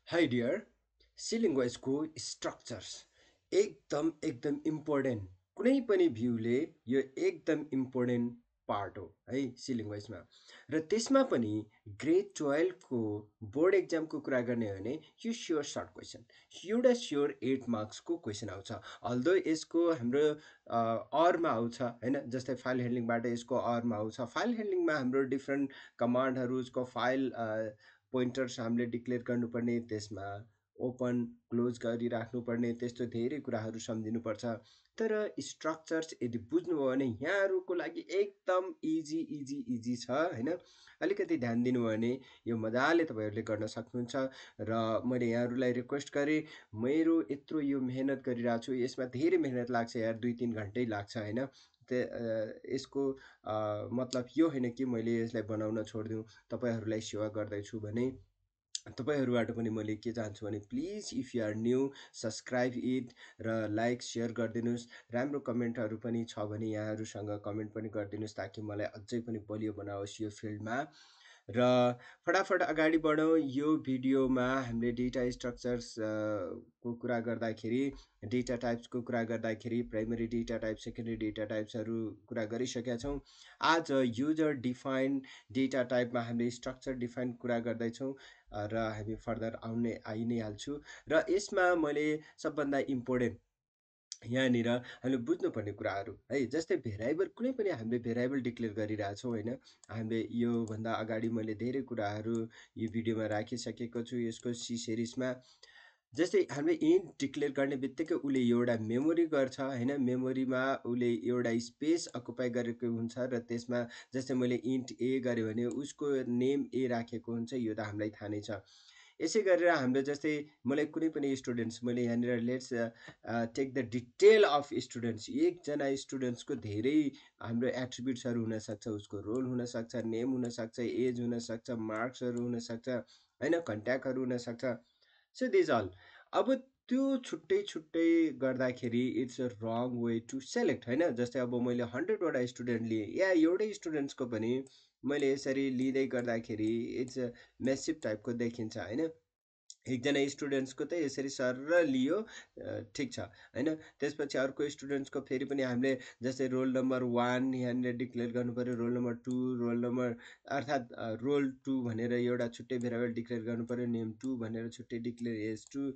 High dear सिलिङ्गवेजको structures एकदम important कुनै पनि भ्यूले यो एकदम इम्पोर्टेन्ट पार्ट हो है सिलिङ्गवेजमा र त्यसमा पनि ग्रेड 12को बोर्ड एक्जामको कुरा गर्ने हो भने यो स्योर सर्ट क्वेसन एउटा स्योर 8 मार्क्सको क्वेसन आउँछ अल्दो यसको हाम्रो अरमा आउँछ होइन जस्तै फाइल ह्यान्डलिङबाट यसको अरमा आउँछ फाइल ह्यान्डलिङमा हाम्रो डिफ्रेन्ट कमान्डहरू उसको फाइल पोइन्टर्स हामीले डिक्लेयर गर्नुपर्ने त्यसमा ओपन क्लोज गरिराख्नुपर्ने त्यस्तो धेरै कुराहरू सम्झिनुपर्छ तर स्ट्रक्चर्स यदि बुझ्नुभयो भने यहाँहरूको लागि एकदम इजी छ होइन अलिकति ध्यान दिनुभयो भने यो मजाले तपाईँहरूले गर्न सक्नुहुन्छ र मैले यहाँहरूलाई रिक्वेस्ट गरेँ मेरो यत्रो यो मेहनत गरिरहेको छु यसमा धेरै मेहनत लाग्छ यार 2-3 घन्टै लाग्छ होइन यसको मतलब यो होइन कि मैले यसलाई बनाउन छोडिदिउँ तपाईँहरूलाई सेवा गर्दैछु भने तपाईँहरूबाट पनि मैले के चाहन्छु भने please if you are new subscribe it र लाइक सेयर गरिदिनुहोस् राम्रो कमेन्टहरू पनि छ भने यहाँहरूसँग कमेन्ट पनि गरिदिनुहोस् ताकि मलाई अझै पनि बलियो बनाओस् यो फिल्डमा र फटाफट अगाडि बढौँ यो भिडियोमा हामीले डेटा स्ट्रक्चर्स को कुरा गर्दाखेरि डेटा टाइप्सको कुरा गर्दाखेरि primary data type secondary data टाइप्सहरू कुरा गरिसकेका छौँ आज युजर डिफाइन डेटा टाइपमा हामीले स्ट्रक्चर डिफाइन कुरा गर्दैछौँ र हामी फर्दर आइ नै हाल्छु र यसमा मैले सबभन्दा इम्पोर्टेन्ट यहाँनिर हामीले बुझ्नुपर्ने कुराहरू है जस्तै भेराइबल कुनै पनि हामीले भेराइबल डिक्लेयर गरिरहेछौँ होइन हामीले योभन्दा अगाडि मैले धेरै कुराहरू यो भिडियोमा राखिसकेको छु यसको सी सिरिजमा जस्तै हामीले इन्ट डिक्लेयर गर्ने बित्तिकै उसले एउटा मेमोरी गर्छ होइन मेमोरीमा उसले एउटा स्पेस अकुपाई गरेको हुन्छ र त्यसमा जस्तै मैले इन्ट ए गरेँ भने उसको नेम ए राखेको हुन्छ यो त हामीलाई थाहा नै छ यसै गरेर हामीले जस्तै मलाई कुनै पनि स्टुडेन्ट्स मैले यहाँनिर let's take the detail of students एकजना स्टुडेन्ट्सको धेरै हाम्रो एट्रिब्युट्सहरू हुनसक्छ उसको रोल हुनसक्छ नेम हुनसक्छ एज हुनसक्छ मार्क्सहरू हुनसक्छ होइन कन्ट्याक्टहरू हुनसक्छ सो दिज अल अब त्यो छुट्टै छुट्टै गर्दाखेरि it's a wrong way to select होइन जस्तै अब मैले 100वटा स्टुडेन्ट लिएँ या एउटै स्टुडेन्ट्सको पनि मैले यसरी लिँदै गर्दाखेरि इट्स अ मेसिभ टाइपको देखिन्छ होइन एकजना स्टुडेन्ट्सको त यसरी सर लियो ठिक छ होइन त्यसपछि अर्को स्टुडेन्ट्सको फेरि पनि हामीले जस्तै रोल नम्बर 1 यहाँनिर डिक्लेयर गर्नु पऱ्यो रोल नम्बर 2 रोल नम्बर अर्थात् रोल 2 भनेर एउटा छुट्टै भेरिएबल डिक्लेयर गर्नु पऱ्यो नेम 2 भनेर छुट्टै डिक्लेयर एज 2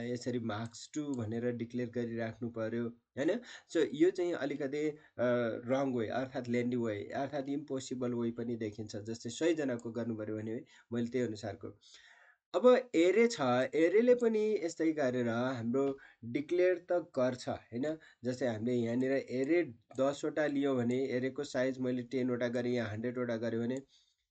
यसरी मार्क्स 2 भनेर डिक्लेयर गरिराख्नु पऱ्यो होइन सो यो चाहिँ अलिकति रङ वे अर्थात् लेन्डी वे अर्थात् इम्पोसिबल वे पनि देखिन्छ जस्तै 100जनाको गर्नु पऱ्यो भने मैले त्यही अनुसारको अब एरे छ एरेले पनि यस्तै गरेर हाम्रो डिक्लेयर त गर्छ होइन जस्तै हामीले यहाँनिर एरे 10वटा लियो भने एरेको साइज मैले 10वटा गरेँ या 100वटा गरेँ भने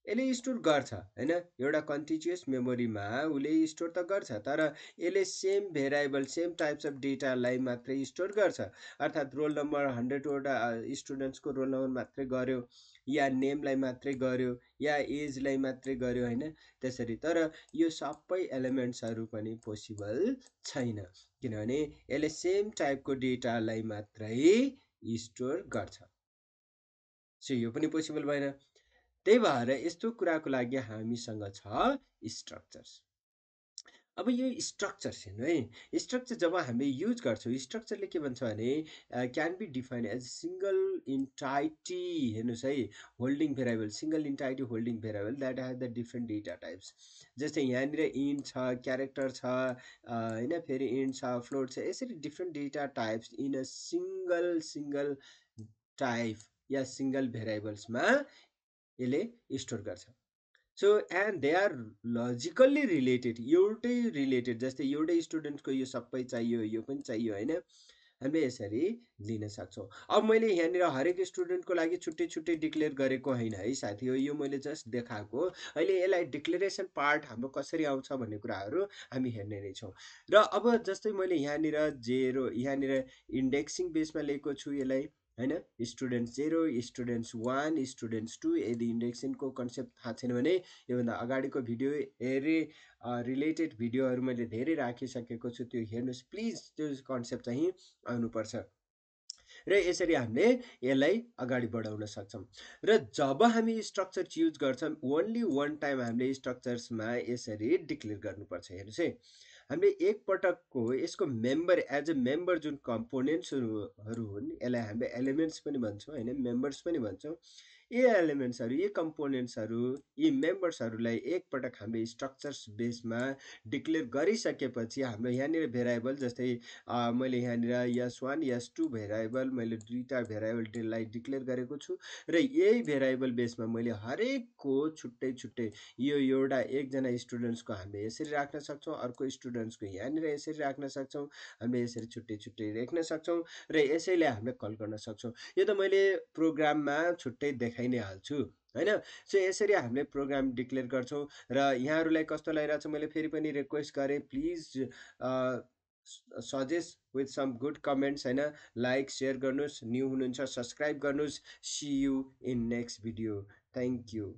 यसले स्टोर गर्छ होइन एउटा कन्टिन्युस मेमोरीमा उसले स्टोर त गर्छ तर यसले same variable same types of डेटालाई मात्रै स्टोर गर्छ अर्थात् रोल नम्बर 100वटा स्टुडेन्ट्सको रोल नम्बर मात्रै गर्यो या नेमलाई मात्रै गर्यो या एजलाई मात्रै गर्यो होइन त्यसरी तर यो सबै एलिमेन्ट्सहरू पनि पोसिबल छैन किनभने यसले सेम टाइपको डेटालाई मात्रै स्टोर गर्छ सो यो पनि पोसिबल भएन त्यही भएर यस्तो कुराको लागि हामीसँग छ स्ट्रक्चर्स अब यो स्ट्रक्चर्स हेर्नु है स्ट्रक्चर जब हामीले युज गर्छौँ स्ट्रक्चरले के भन्छ भने can be define as single entity हेर्नुहोस् है holding variable single entity holding variable that has the different data types जस्तै यहाँनिर इन्ट छ क्यारेक्टर छ होइन फेरि इन्ट छ फ्लोट छ यसरी different data types in a single type या सिङ्गल भेराइबल्समा यसले स्टोर गर्छ so and they are logically related एउटै रिलेटेड जस्तै एउटै स्टुडेन्टको यो सबै चाहियो यो पनि चाहियो होइन हामीले यसरी लिन सक्छौँ अब मैले यहाँनिर हरेक स्टुडेन्टको लागि छुट्टै छुट्टै डिक्लेयर गरेको होइन है साथी हो यो मैले जस्ट देखाएको अहिले यसलाई डिक्लेरेसन पार्ट हाम्रो कसरी आउँछ भन्ने कुराहरू हामी हेर्ने नै छौँ र अब जस्तै मैले यहाँनिर यहाँनिर इन्डेक्सिङ बेसमा लिएको छु यसलाई होइन स्टुडेन्ट 0 स्टुडेन्ट्स 1 स्टुडेन्ट्स 2 यदि इन्डेक्सिङको कन्सेप्ट थाहा छैन भने योभन्दा अगाडिको भिडियो हेरे रिलेटेड भिडियोहरू मैले धेरै राखिसकेको छु त्यो हेर्नुहोस् प्लिज त्यो कन्सेप्ट चाहिँ आउनुपर्छ र यसरी हामीले यसलाई अगाडि बढाउन सक्छौँ। र जब हामी स्ट्रक्चर युज गर्छौँ ओन्ली वान टाइम हामीले स्ट्रक्चर्समा यसरी डिक्लेयर गर्नुपर्छ। हेर्नुहोस् है, हामीले एकपटकको यसको मेम्बर एज अ मेम्बर जुन कम्पोनेन्ट्सहरू हुन् यसलाई हामीले एलिमेन्ट्स पनि भन्छौँ होइन, मेम्बर्स पनि भन्छौँ। यी एलिमेन्ट्सहरू यी कम्पोनेन्ट्सहरू यी मेम्बर्सहरूलाई एकपटक हामीले स्ट्रक्चर्स बेसमा डिक्लेयर गरिसकेपछि हाम्रो यहाँनिर भेराइबल जस्तै मैले यहाँनिर यस1 यस2 भेराइबल मैले दुईवटा भेराइबललाई डिक्लेयर गरेको छु र यही भेराइबल बेसमा मैले हरेकको छुट्टै छुट्टै यो एउटा एकजना स्टुडेन्ट्सको हामीले यसरी राख्न सक्छौँ, अर्को स्टुडेन्ट्सको यहाँनिर यसरी राख्न सक्छौँ, हामीले यसरी छुट्टै छुट्टै राख्न सक्छौँ र यसैले हामीले कल गर्न सक्छौँ। यो त मैले प्रोग्राममा छुट्टै देखाइ नै हाल्छु होइन। सो यसरी हामीले प्रोग्राम डिक्लेयर गर्छौँ र यहाँहरूलाई कस्तो लागिरहेको छ मैले फेरि पनि रिक्वेस्ट गरेँ, please suggest with some good comments होइन, लाइक सेयर गर्नुहोस्, न्यू हुनुहुन्छ सब्सक्राइब गर्नुहोस्। See you in next video. Thank you.